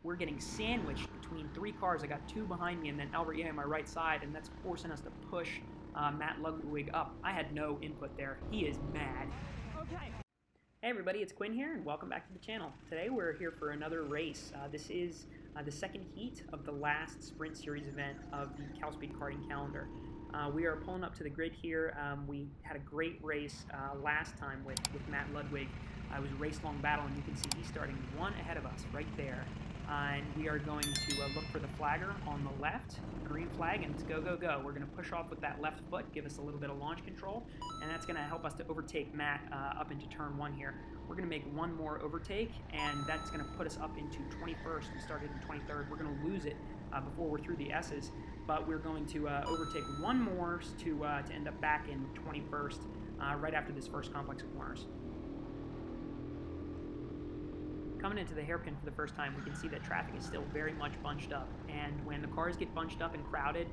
we're getting sandwiched between 3 cars. I got 2 behind me and then Albert Yeh on my right side, and that's forcing us to push Matt Ludwig up. I had no input there. He is mad. Okay. Hey everybody, it's Quinn here, and welcome back to the channel. Today we're here for another race. This is the second heat of the last Sprint Series event of the CalSpeed karting calendar. We are pulling up to the grid here. We had a great race last time with Matt Ludwig. It was a race-long battle, and you can see he's starting 1 ahead of us right there. And we are going to look for the flagger on the left, green flag, and it's go, go, go. We're going to push off with that left foot, give us a little bit of launch control, and that's going to help us to overtake Matt up into turn 1 here. We're going to make 1 more overtake, and that's going to put us up into 21st. We started in 23rd. We're going to lose it before we're through the S's, but we're going to overtake 1 more to end up back in 21st right after this first complex of corners. Coming into the hairpin for the first time, we can see that traffic is still very much bunched up, and when the cars get bunched up and crowded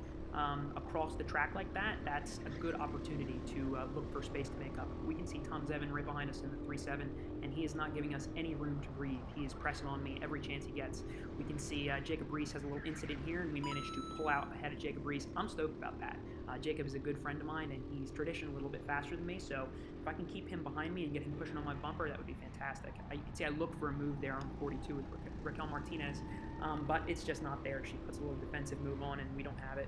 across the track like that, that's a good opportunity to look for space to make up. We can see Tom Zevin right behind us in the 3.7, and he is not giving us any room to breathe. He is pressing on me every chance he gets. We can see Jacob Reese has a little incident here, and we managed to pull out ahead of Jacob Reese. I'm stoked about that. Jacob is a good friend of mine, and he's traditionally a little bit faster than me, so if I can keep him behind me and get him pushing on my bumper, that would be fantastic. You can see I look for a move there on 42 with Raquel Martinez, but it's just not there. She puts a little defensive move on, and we don't have it.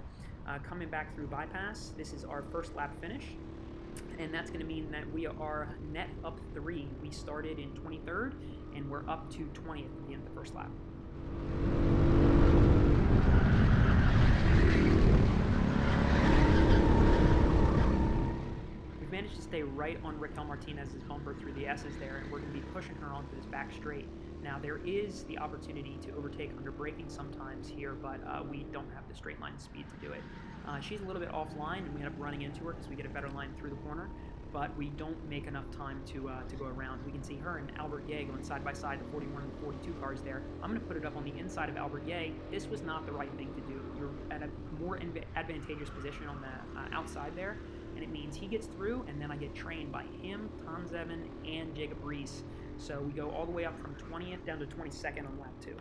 Coming back through bypass, this is our first lap finish, and that's going to mean that we are net up 3. We started in 23rd, and we're up to 20th at the end of the first lap. Managed to stay right on Raquel Martinez's bumper through the S's there, and we're going to be pushing her onto this back straight. Now, there is the opportunity to overtake under braking sometimes here, but we don't have the straight line speed to do it. She's a little bit offline, and we end up running into her because we get a better line through the corner, but we don't make enough time to go around. We can see her and Albert Yeh going side by side, the 41 and the 42 cars there. I'm going to put it up on the inside of Albert Yeh. This was not the right thing to do. You're at a more advantageous position on the outside there, and it means he gets through, and then I get trained by him, Tom Zevin, and Jacob Reese. So we go all the way up from 20th down to 22nd on lap 2.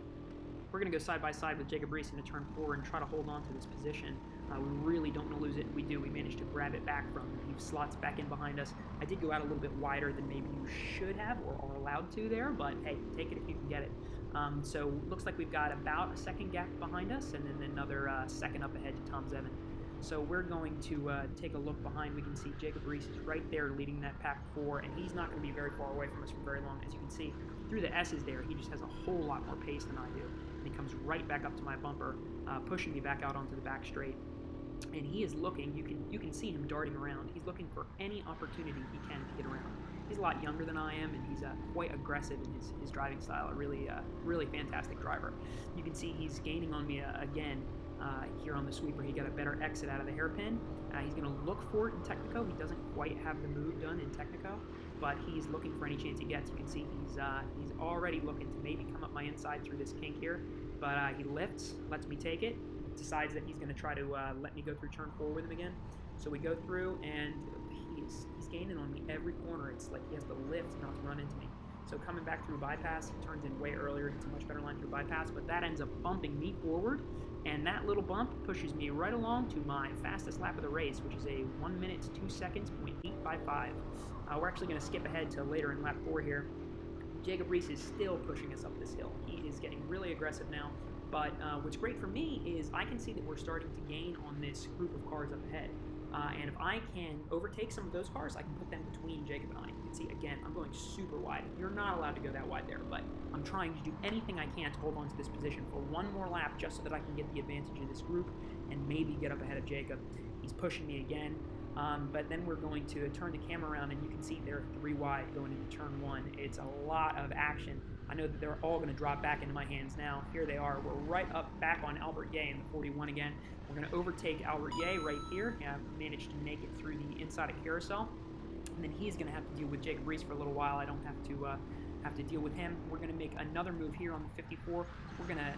We're going to go side by side with Jacob Reese into turn 4 and try to hold on to this position. We really don't want to lose it. We do. We managed to grab it back from him. He slots back in behind us. I did go out a little bit wider than maybe you should have or are allowed to there, but hey, take it if you can get it. So looks like we've got about a 2nd gap behind us, and then another 2nd up ahead to Tom Zevin. So we're going to take a look behind. We can see Jacob Reese is right there leading that pack 4, and he's not going to be very far away from us for very long. As you can see, through the S's there, he just has a whole lot more pace than I do. And he comes right back up to my bumper, pushing me back out onto the back straight. And he is looking, you can see him darting around. He's looking for any opportunity he can to get around. He's a lot younger than I am, and he's quite aggressive in his driving style. A really fantastic driver. You can see he's gaining on me again. Here on the sweeper, he got a better exit out of the hairpin. He's going to look for it in Technico. He doesn't quite have the move done in Technico, but he's looking for any chance he gets. You can see he's already looking to maybe come up my inside through this kink here, but he lifts, lets me take it, decides that he's going to try to let me go through turn 4 with him again. So we go through, and he's gaining on me every corner. It's like he has to lift not to run into me. So coming back through bypass, he turns in way earlier, gets a much better line through bypass, but that ends up bumping me forward, and that little bump pushes me right along to my fastest lap of the race, which is a 1 minute 2 seconds, 0.855. We're actually going to skip ahead to later in lap 4 here. Jacob Reese is still pushing us up this hill. He is getting really aggressive now, but what's great for me is I can see that we're starting to gain on this group of cars up ahead. And if I can overtake some of those cars, I can put them between Jacob and I. You can see, again, I'm going super wide. You're not allowed to go that wide there, but I'm trying to do anything I can to hold on to this position for 1 more lap just so that I can get the advantage of this group and maybe get up ahead of Jacob. He's pushing me again, but then we're going to turn the camera around, and you can see they're 3 wide going into turn 1. It's a lot of action. I know that they're all going to drop back into my hands now. Here they are. We're right up back on Albert Yeh in the 41 again. We're going to overtake Albert Yeh right here. Yeah, managed to make it through the inside of carousel. And then he's going to have to deal with Jacob Reese for a little while. I don't have to deal with him. We're going to make another move here on the 54. We're going to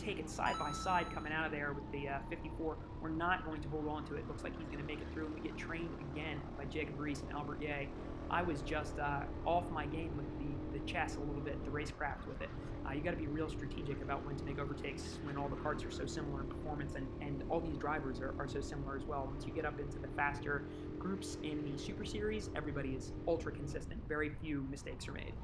overtake it side by side coming out of there with the 54. We're not going to hold on to it. Looks like he's going to make it through, and we get trained again by Jacob Reese and Albert Ye. I was just off my game with the chess a little bit, the racecraft with it. You got to be real strategic about when to make overtakes when all the karts are so similar in performance, and all these drivers are so similar as well. Once you get up into the faster groups in the Super Series, everybody is ultra consistent. Very few mistakes are made.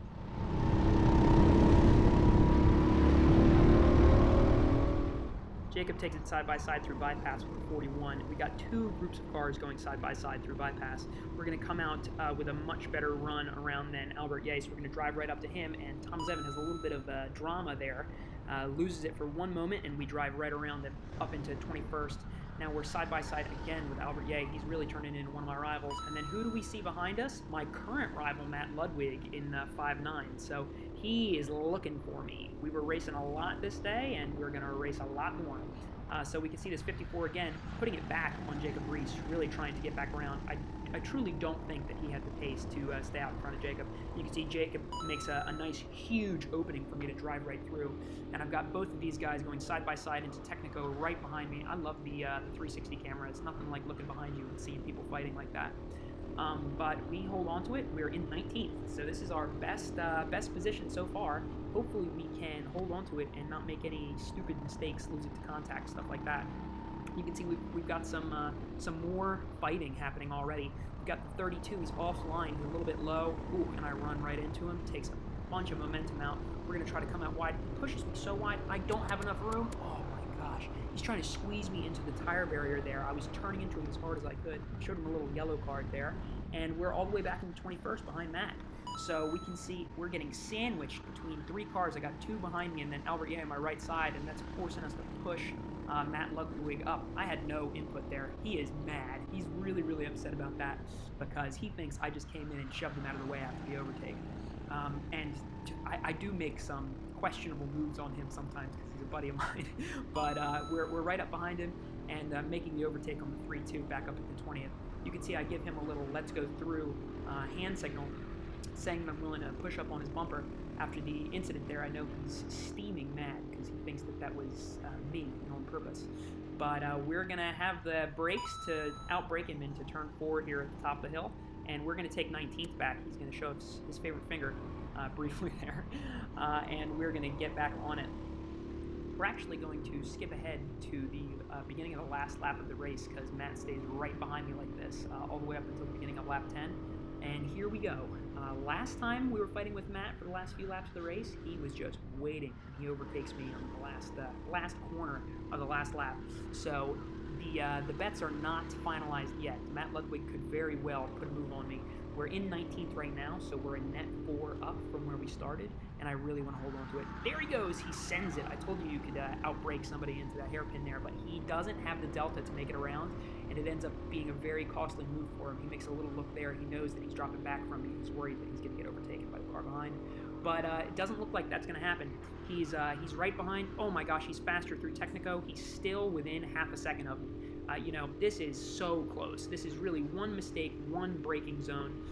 Jacob takes it side by side through bypass with the 41. We got two groups of cars going side by side through bypass. We're going to come out with a much better run around than Albert Ye, so we're going to drive right up to him, and Tom Zevin has a little bit of drama there. Loses it for one moment, and we drive right around him up into 21st. Now we're side by side again with Albert Ye. He's really turning into one of my rivals. And then who do we see behind us? My current rival, Matt Ludwig, in 5.9. So he is looking for me. We were racing a lot this day, and we're going to race a lot more. So we can see this 54 again, putting it back on Jacob Reese, really trying to get back around. I truly don't think that he had the pace to stay out in front of Jacob. You can see Jacob makes a nice, huge opening for me to drive right through. And I've got both of these guys going side by side into Technico right behind me. I love the 360 camera. It's nothing like looking behind you and seeing people fighting like that. But we hold on to it. We're in 19th, so this is our best position so far. Hopefully we can hold on to it and not make any stupid mistakes, losing to contact, stuff like that. You can see we've got some more fighting happening already. We've got the 32, he's offline, he's a little bit low. Ooh, and I run right into him, takes a bunch of momentum out. We're going to try to come out wide. He pushes me so wide, I don't have enough room. Oh my gosh, he's trying to squeeze me into the tire barrier there. I was turning into him as hard as I could. Showed him a little yellow card there. And we're all the way back in the 21st behind Matt. So we can see we're getting sandwiched between three cars. I got two behind me and then Albert Ye on my right side, and that's forcing us to push Matt Ludwig up. I had no input there. He is mad. He's really, really upset about that because he thinks I just came in and shoved him out of the way after the overtake. And I do make some questionable moves on him sometimes because he's a buddy of mine. But we're right up behind him and making the overtake on the 3-2 back up at the 20th. You can see I give him a little let's go through hand signal, saying that I'm willing to push up on his bumper. After the incident there, I know he's steaming mad because he thinks that was me on purpose. But we're going to have the brakes to outbrake him into turn 4 here at the top of the hill, and we're going to take 19th back. He's going to show us his favorite finger briefly there, and we're going to get back on it. We're actually going to skip ahead to the beginning of the last lap of the race because Matt stays right behind me like this all the way up until the beginning of lap 10. And here we go. Last time we were fighting with Matt for the last few laps of the race, he was just waiting. He overtakes me on the last corner of the last lap. So the bets are not finalized yet. Matt Ludwig could very well put a move on me. We're in 19th right now, so we're a net 4 up from where we started, and I really want to hold on to it. There he goes. He sends it. I told you could outbrake somebody into that hairpin there, but he doesn't have the delta to make it around, and it ends up being a very costly move for him. He makes a little look there. He knows that he's dropping back from me. He's worried that he's going to get overtaken by the car behind, but it doesn't look like that's going to happen. He's right behind. Oh my gosh, he's faster through Technico. He's still within half a second of me. This is so close. This is really one mistake, one braking zone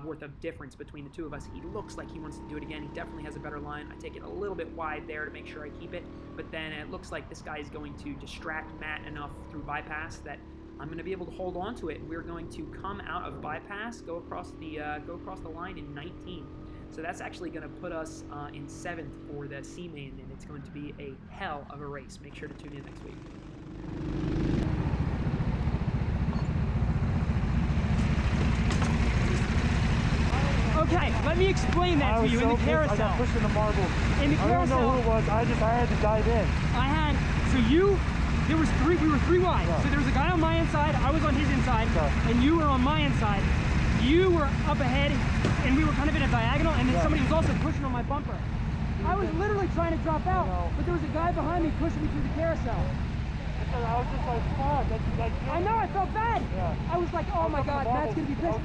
worth of difference between the two of us. He looks like he wants to do it again. He definitely has a better line. I take it a little bit wide there to make sure I keep it, but then it looks like this guy is going to distract Matt enough through bypass that I'm going to be able to hold on to it. We're going to come out of bypass, go across the line in 19th. So that's actually going to put us in 7th for the C-Main, and it's going to be a hell of a race. Make sure to tune in next week. Okay, let me explain that to you in the carousel. I got pushed in the marble. In the carousel. I don't know who it was. I had to dive in. We were three wide. Yeah. So there was a guy on my inside, I was on his inside, and you were on my inside. You were up ahead, and we were kind of in a diagonal, and then somebody was also pushing on my bumper. I was literally trying to drop out, but there was a guy behind me pushing me through the carousel. I was just like, fuck, that's I know, I felt bad. Yeah. I was like, oh my God, Matt's going to be pissed.